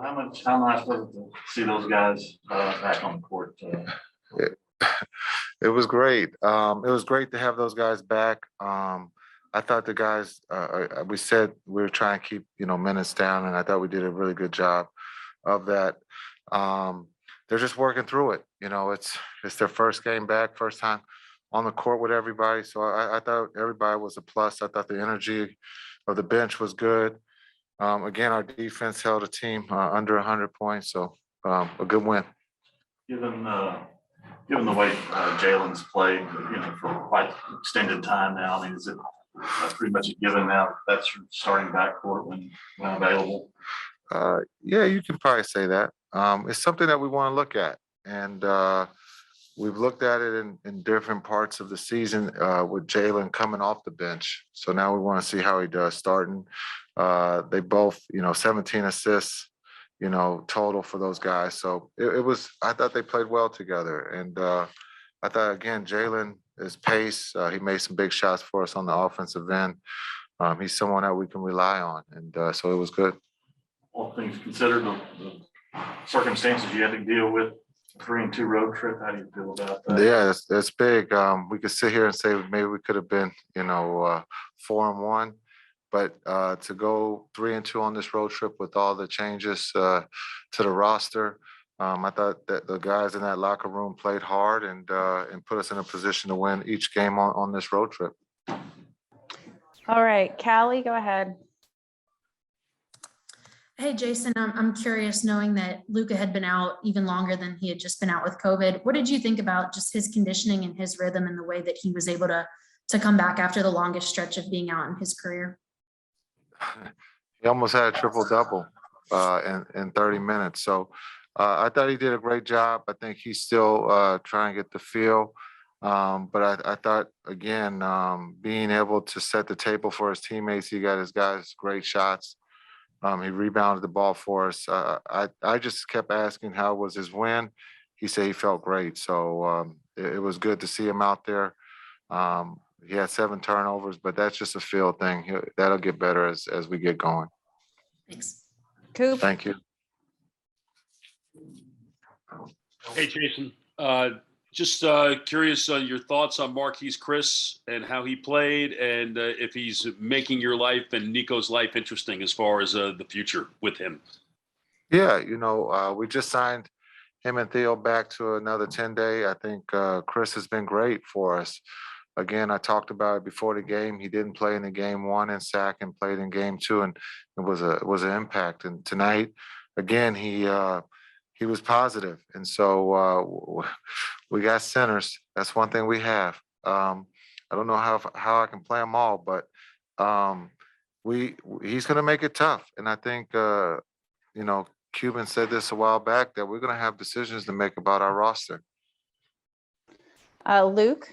How nice was it to see those guys back on the court? It, it was great. It was great to have those guys back. I thought the guys, we said we were trying to keep, minutes down, and I thought we did a really good job of that. They're just working through it. It's their first game back, first time on the court with everybody. So I thought everybody was a plus. I thought the energy of the bench was good. Again, our defense held a team under 100 points, so a good win. Given given the way Jalen's played, for quite extended time now, I mean, is it pretty much a given now that's your starting backcourt when available? Yeah, you can probably say that. It's something that we want to look at, and we've looked at it in different parts of the season with Jalen coming off the bench. So now we want to see how he does starting. They both, 17 assists, total for those guys. So I thought they played well together. And I thought, again, Jalen, his pace, he made some big shots for us on the offensive end. He's someone that we can rely on. And so it was good. All things considered, the circumstances you had to deal with, 3-2 road trip, how do you feel about that? Yeah, that's big. We could sit here and say maybe we could have been, 4-1. But to go 3-2 on this road trip with all the changes to the roster, I thought that the guys in that locker room played hard and put us in a position to win each game on this road trip. All right, Callie, go ahead. Hey, Jason, I'm curious, knowing that Luka had been out even longer than he had just been out with COVID. What did you think about just his conditioning and his rhythm and the way that he was able to come back after the longest stretch of being out in his career? He almost had a triple-double in 30 minutes. So I thought he did a great job. I think he's still trying to get the feel. But I thought, again, being able to set the table for his teammates, he got his guys great shots. He rebounded the ball for us. I just kept asking how was his win. He said he felt great. So it was good to see him out there. He had 7 turnovers, but that's just a feel thing. That'll get better as we get going. Thanks. Coop. Thank you. Hey, Jason. Just curious your thoughts on Marquese Chriss and how he played, and if he's making your life and Nico's life interesting as far as the future with him. Yeah, we just signed him and Theo back to another 10-day. I think Chris has been great for us. Again, I talked about it before the game. He didn't play in the game 1 in SAC and played in game 2, and it was an impact. And tonight, again, he was positive. And so we got centers. That's one thing we have. I don't know how I can play them all, but he's going to make it tough. And I think, Cuban said this a while back, that we're going to have decisions to make about our roster. Luke.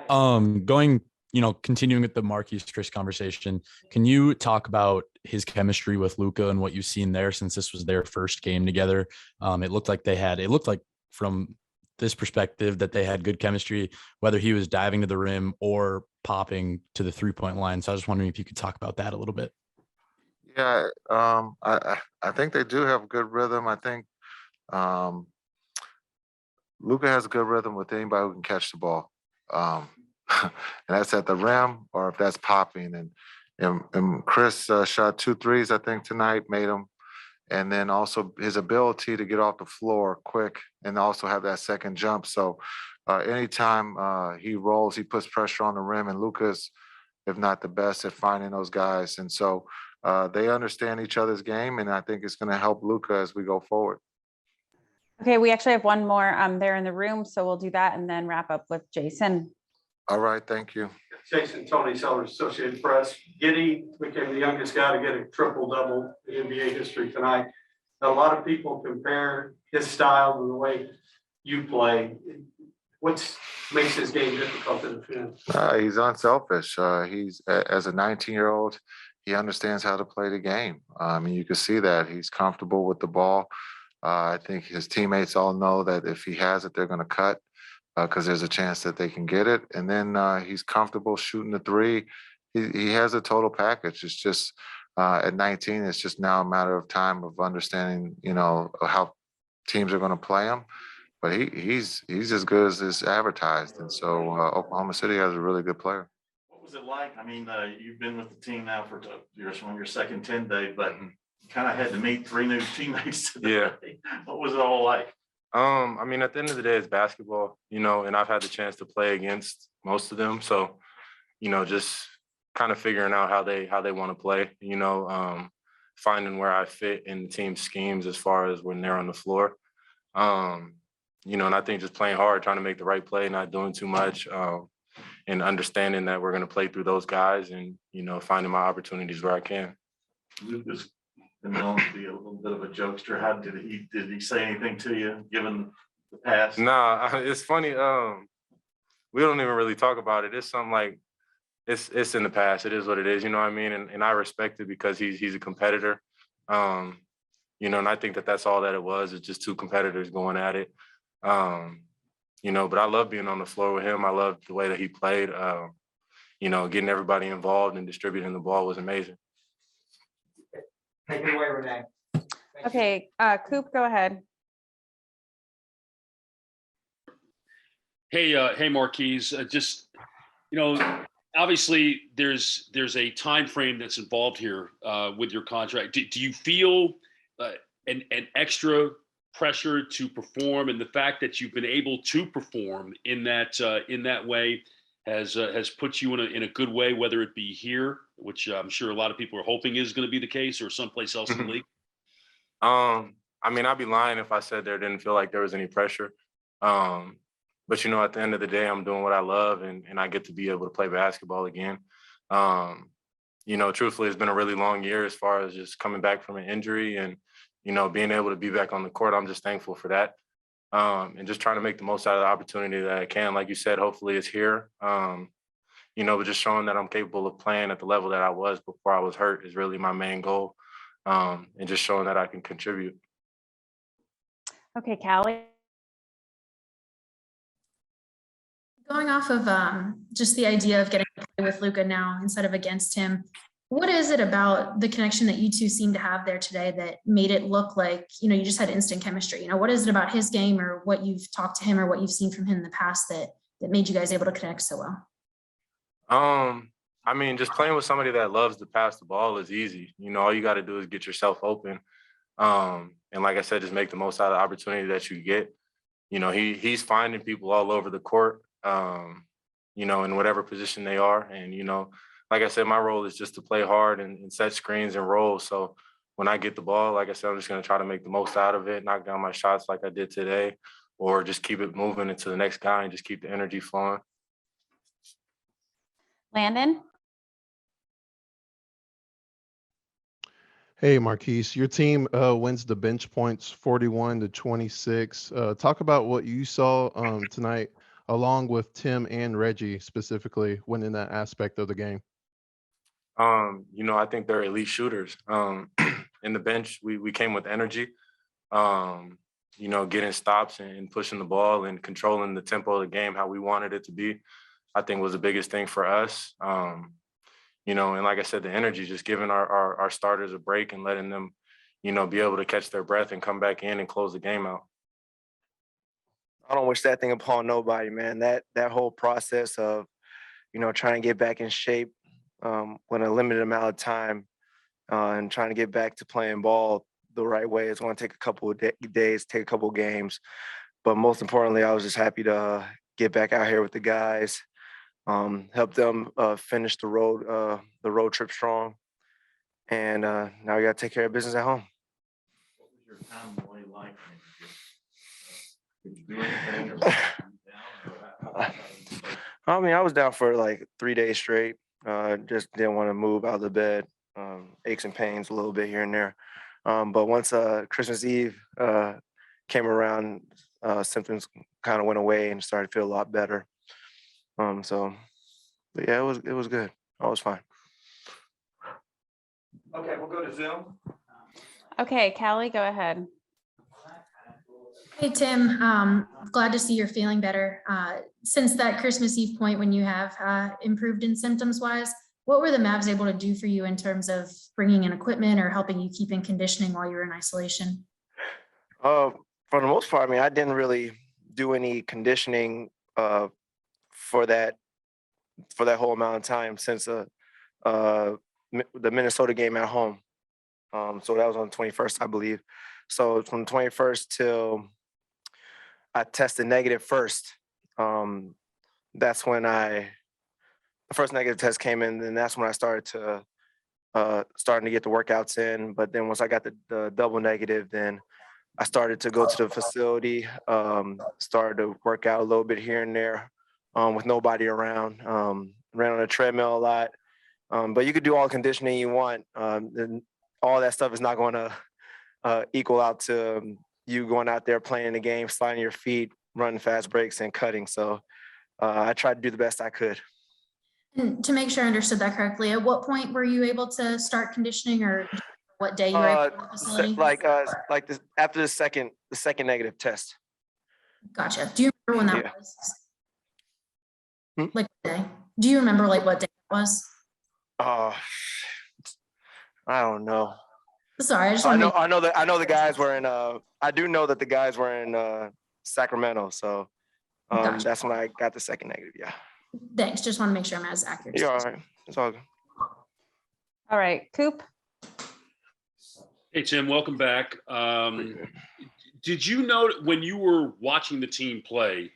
Continuing with the Marquese Chriss conversation, can you talk about his chemistry with Luka and what you've seen there since this was their first game together? It looked like from this perspective that they had good chemistry, whether he was diving to the rim or popping to the 3-point line. So I was just wondering if you could talk about that a little bit. Yeah, I think they do have good rhythm. I think Luka has a good rhythm with anybody who can catch the ball. And that's at the rim or if that's popping. And Chris shot 2 threes, I think, tonight, made them. And then also his ability to get off the floor quick and also have that second jump. So anytime he rolls, he puts pressure on the rim, and Luka's, if not the best, at finding those guys. And so they understand each other's game, and I think it's going to help Luka as we go forward. Okay, we actually have one more there in the room, so we'll do that and then wrap up with Jason. All right, thank you. Jason, Tony Sellers, Associated Press. Giddey became the youngest guy to get a triple-double in NBA history tonight. A lot of people compare his style to the way you play. What makes his game difficult to defend? He's unselfish. He's as a 19-year-old, he understands how to play the game. You can see that he's comfortable with the ball. I think his teammates all know that if he has it, they're going to cut because there's a chance that they can get it. And then he's comfortable shooting the 3. He has a total package. It's just At 19, it's just now a matter of time of understanding, how teams are going to play him. But he's as good as is advertised. And so Oklahoma City has a really good player. What was it like? I mean, you've been with the team now for on your second 10-day, but you kind of had to meet 3 new teammates today. Yeah. What was it all like? I mean, at the end of the day, it's basketball, and I've had the chance to play against most of them. So, just kind of figuring out how they want to play, finding where I fit in the team schemes as far as when they're on the floor. And I think just playing hard, trying to make the right play, not doing too much, and understanding that we're going to play through those guys and, finding my opportunities where I can. Lucas been known to be a little bit of a jokester. How did he say anything to you, given the past? Nah, it's funny. We don't even really talk about it. It's something like it's in the past. It is what it is. You know what I mean? And I respect it because he's a competitor. And I think that's all that it was. It's just 2 competitors going at it. But I love being on the floor with him. I love the way that he played. Getting everybody involved and distributing the ball was amazing. Take it away, Renee. Okay, Coop, go ahead. Hey, Marquise, obviously there's a time frame that's involved here with your contract. Do you feel an extra pressure to perform, and the fact that you've been able to perform in that way has put you in a good way, whether it be here, which I'm sure a lot of people are hoping is going to be the case, or someplace else in the league? I mean, I'd be lying if I said there didn't feel like there was any pressure. But at the end of the day, I'm doing what I love, and I get to be able to play basketball again. Truthfully, it's been a really long year as far as just coming back from an injury and, being able to be back on the court. I'm just thankful for that. And just trying to make the most out of the opportunity that I can. Like you said, hopefully it's here. But just showing that I'm capable of playing at the level that I was before I was hurt is really my main goal. And just showing that I can contribute. Okay, Callie. Going off of just the idea of getting to play with Luka now instead of against him, what is it about the connection that you 2 seem to have there today that made it look like, you just had instant chemistry? What is it about his game, or what you've talked to him or what you've seen from him in the past that made you guys able to connect so well? I mean, just playing with somebody that loves to pass the ball is easy. All you got to do is get yourself open. And like I said, just make the most out of the opportunity that you get. He's finding people all over the court, in whatever position they are. And, like I said, my role is just to play hard and set screens and roll. So when I get the ball, like I said, I'm just going to try to make the most out of it, knock down my shots like I did today, or just keep it moving into the next guy and just keep the energy flowing. Landon. Hey, Marquise, your team wins the bench points 41-26. Talk about what you saw tonight, along with Tim and Reggie specifically, winning that aspect of the game. I think they're elite shooters. In the bench, we came with energy, getting stops and pushing the ball and controlling the tempo of the game how we wanted it to be, I think was the biggest thing for us. And like I said, the energy, just giving our starters a break and letting them, be able to catch their breath and come back in and close the game out. I don't wish that thing upon nobody, man. That whole process of, trying to get back in shape when a limited amount of time and trying to get back to playing ball the right way. It's going to take a couple of days, take a couple of games. But most importantly, I was just happy to get back out here with the guys, help them finish the road trip strong. And now we got to take care of business at home. What was your time away like? Did you do anything? Or I mean, I was down for like 3 days straight. Just didn't want to move out of the bed. Aches and pains a little bit here and there. But once Christmas Eve came around, symptoms kind of went away and started to feel a lot better. But yeah, it was good. I was fine. Okay, we'll go to Zoom. Okay, Callie, go ahead. Hey, Tim, glad to see you're feeling better. Since that Christmas Eve point when you have improved in symptoms wise, what were the Mavs able to do for you in terms of bringing in equipment or helping you keep in conditioning while you were in isolation? For the most part, I mean, I didn't really do any conditioning for that whole amount of time since the Minnesota game at home. So that was on the 21st, I believe. So from the 21st till I tested negative first. That's when the first negative test came in, and that's when I starting to get the workouts in. But then once I got the double negative, then I started to go to the facility, started to work out a little bit here and there with nobody around. Ran on a treadmill a lot. But you could do all the conditioning you want. And all that stuff is not going to equal out to you going out there playing the game, sliding your feet, running fast breaks, and cutting. So I tried to do the best I could. And to make sure I understood that correctly, at what point were you able to start conditioning, or what day you were able to the facility? After the second negative test. Gotcha. Do you remember when that Yeah. was? Like what day? Do you remember like what day it was? I don't know. Sorry, I just I want to know the guys were in I do know that the guys were in Sacramento. So Gotcha. that's when I got the second negative. Yeah. thanks. Just want to make sure I'm as accurate. You're all right. It's all good. All right, Coop. Hey, Tim, welcome back. Did you know when you were watching the team play,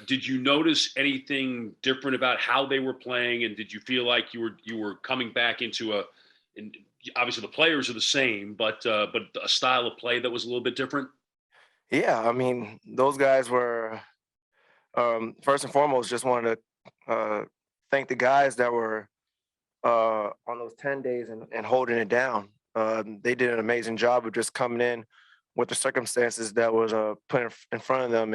did you notice anything different about how they were playing? And did you feel like you were coming back into obviously the players are the same, but a style of play that was a little bit different? Yeah, I mean, those guys were first and foremost, just wanted to thank the guys that were on those 10 days and holding it down. They did an amazing job of just coming in with the circumstances that was put in front of them,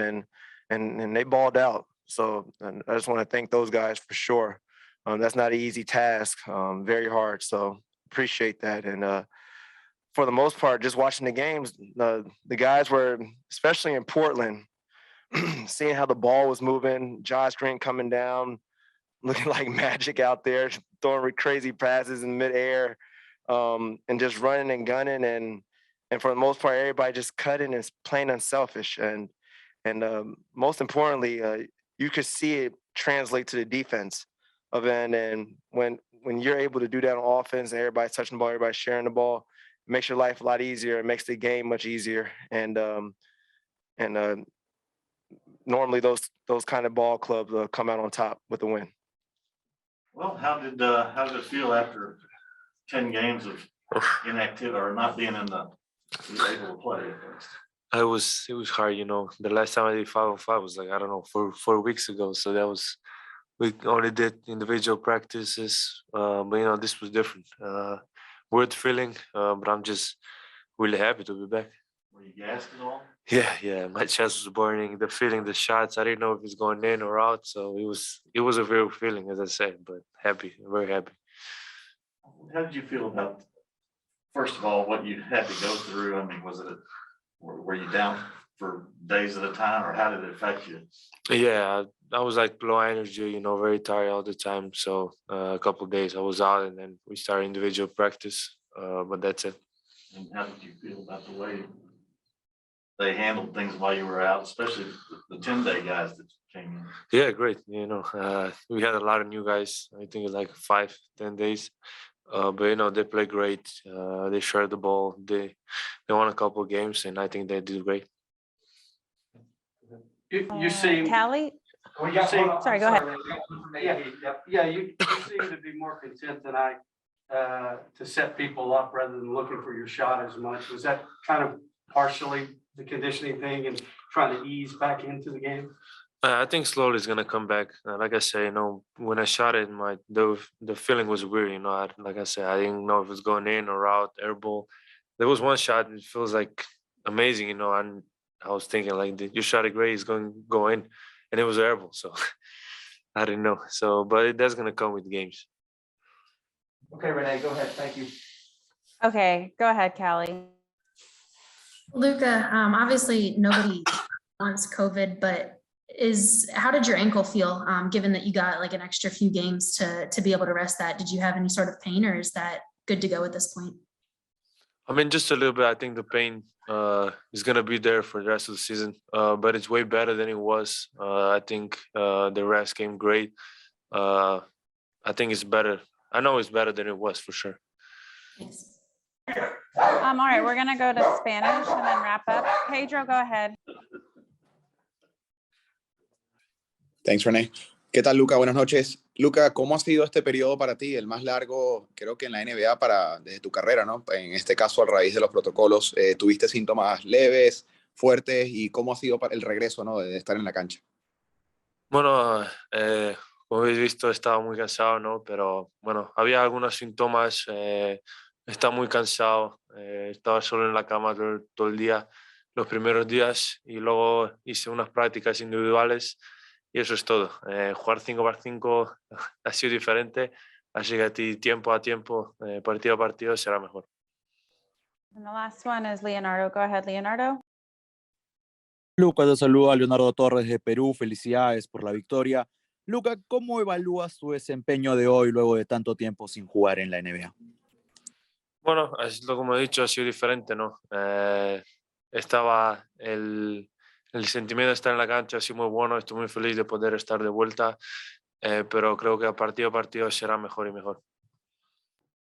and they balled out. So and I just want to thank those guys for sure. That's not an easy task, very hard. So appreciate that. And for the most part, just watching the games, the guys were, especially in Portland, seeing how the ball was moving, Josh Green coming down, looking like magic out there, throwing crazy passes in midair, and just running and gunning. And for the most part, everybody just cutting and playing unselfish. And most importantly, you could see it translate to the defense of it. And when you're able to do that on offense, and everybody's touching the ball, everybody's sharing the ball, it makes your life a lot easier. It makes the game much easier. And normally those kind of ball clubs come out on top with the win. Well, how did it feel after 10 games of inactivity or not being able to play? It was hard, you know. The last time I did 5-on-5 was like, I don't know, 4 weeks ago. So we only did individual practices. But you know, this was different. Weird feeling, but I'm just really happy to be back. Were you gassed at all? Yeah. My chest was burning. The feeling, the shots, I didn't know if it's going in or out. So it was a real feeling, as I said, but happy, very happy. How did you feel about, first of all, what you had to go through? I mean, were you down for days at a time, or how did it affect you? Yeah, I was like low energy, you know, very tired all the time. So a couple of days I was out, and then we started individual practice. But that's it. And how did you feel about the way they handled things while you were out, especially the 10-day guys that came in? Yeah, great. You know, we had a lot of new guys. I think it's like 5-10 days. But you know, they play great. They shared the ball. They won a couple of games, and I think they did great. You seem. Callie? Well, you seem. Sorry, go ahead. Yeah, you seem to be more content tonight to set people up rather than looking for your shot as much. Was that kind of partially the conditioning thing and trying to ease back into the game? I think slowly it's gonna come back. Like I say, you know, when I shot it, the feeling was weird. You know, like I said, I didn't know if it was going in or out, air ball. There was one shot, it feels like amazing, you know, and I was thinking like, you shot it great, it's going to go in, and it was air ball. So I didn't know. So, but that's gonna come with games. Okay, Renee, go ahead. Thank you. Okay, go ahead, Callie. Luka, obviously nobody wants COVID, but how did your ankle feel, given that you got like an extra few games to be able to rest that? Did you have any sort of pain, or is that good to go at this point? I mean, just a little bit. I think the pain is gonna be there for the rest of the season, but it's way better than it was. I think the rest came great. I think it's better. I know it's better than it was for sure. Thanks. All right, we're gonna go to Spanish and then wrap up. Pedro, go ahead. Thanks, René. ¿Qué tal, Luca? Buenas noches. Luca, ¿cómo ha sido este periodo para ti? El más largo, creo que en la NBA desde tu carrera, ¿no? En este caso, a raíz de los protocolos, ¿tuviste síntomas leves, fuertes? ¿Y cómo ha sido el regreso, ¿no? De estar en la cancha. Bueno, como habéis visto, estaba muy cansado, ¿no? Pero bueno, había algunos síntomas. Estaba muy cansado. Estaba solo en la cama todo el día, los primeros días, y luego hice unas prácticas individuales. Y eso es todo. Jugar 5x5 ha sido diferente, así que a ti tiempo a tiempo, partido a partido será mejor. And the last one is Leonardo. Go ahead, Leonardo. Luca, te saluda Leonardo Torres de Perú. Felicidades por la victoria. Luca, ¿cómo evalúas tu desempeño de hoy luego de tanto tiempo sin jugar en la NBA? Bueno, es lo como he dicho, ha sido diferente, ¿no? Estaba el sentimiento de estar en la cancha ha sido muy bueno, estoy muy feliz de poder estar de vuelta, pero creo que a partido será mejor y mejor.